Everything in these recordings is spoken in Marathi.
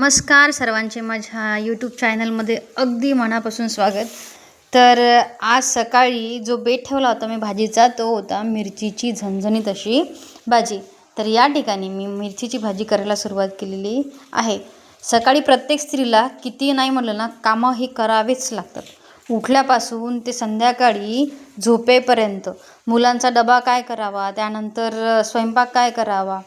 नमस्कार सर्वांचे माझ्या यूट्यूब चॅनलमध्ये अगदी मनापासून स्वागत। तर आज सकाळी जो बेत ठेवला होता मी भाजीचा तो होता मिरचीची झणझणीत अशी भाजी। तर या ठिकाणी मी मिरचीची भाजी करायला सुरुवात केलेली आहे। सकाळी प्रत्येक स्त्रीला किती नाही म्हटलं ना कामं हे करावेच लागतात, उठल्यापासून ते संध्याकाळी झोपेपर्यंत। मुलांचा डबा काय करावा, त्यानंतर स्वयंपाक काय करावा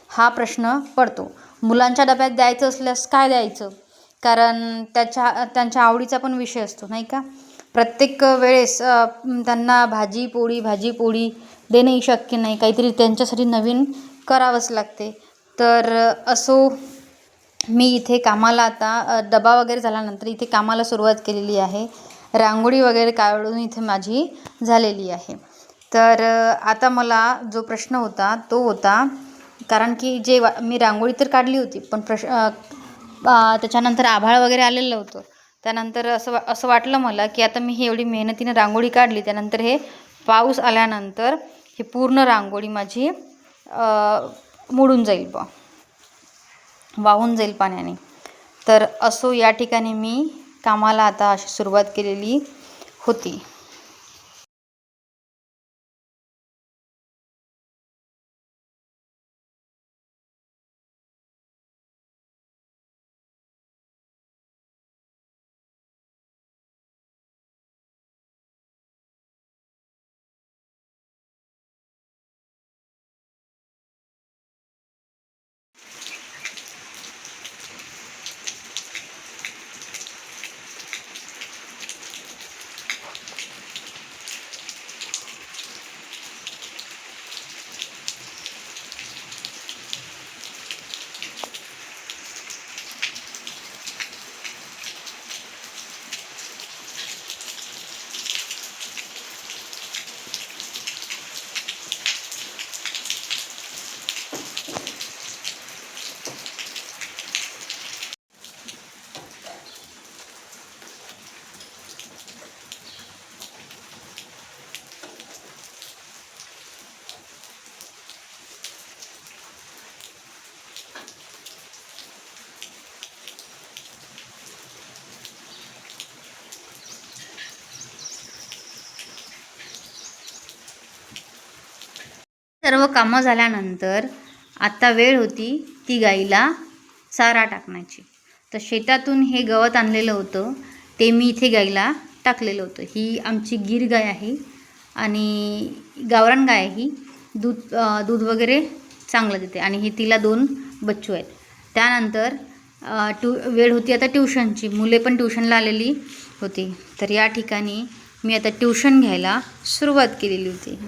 हा प्रश्न पडतो। मुलांच्या डब्यात द्यायचं असल्यास काय द्यायचं, कारण त्यांच्या आवडीचा पण विषय असतो नाही का। प्रत्येक वेळेस त्यांना भाजी पोळी देणंही शक्य नाही, काहीतरी त्यांच्यासाठी नवीन करावंच लागते। तर असो मी इथे कामाला आता डबा वगैरे झाल्यानंतर इथे कामाला सुरुवात केलेली आहे। रांगोळी वगैरे काढून इथे माझी झालेली आहे। तर आता मला जो प्रश्न होता तो होता, कारण की मी रांगोळी तर काढली होती पण त्याच्यानंतर आभाळ वगैरे आलेलं होतं। त्यानंतर असं वाटलं मला की आता मी ही एवढी मेहनतीने रांगोळी काढली, त्यानंतर हे पाऊस आल्यानंतर ही पूर्ण रांगोळी माझी मुडून जाईल वाहून जाईल पाण्याने। तर असो या ठिकाणी मी कामाला आता अशी सुरुवात केलेली होती। सर्व कामं झाल्यानंतर आता वेळ होती ती गाईला चारा टाकण्याची। तर शेतातून हे गवत आणलेलं होतं ते मी इथे गाईला टाकलेलं होतं। ही आमची गीर गाय आहे आणि गावरान गाय आहे ही। दूध वगैरे चांगलं देते आणि ही तिला 2 बच्चू आहेत। त्यानंतर वेळ होती आता ट्यूशनची, मुले पण ट्यूशनला आलेली होती। तर या ठिकाणी मी आता ट्यूशन घ्यायला सुरुवात केलेली होती।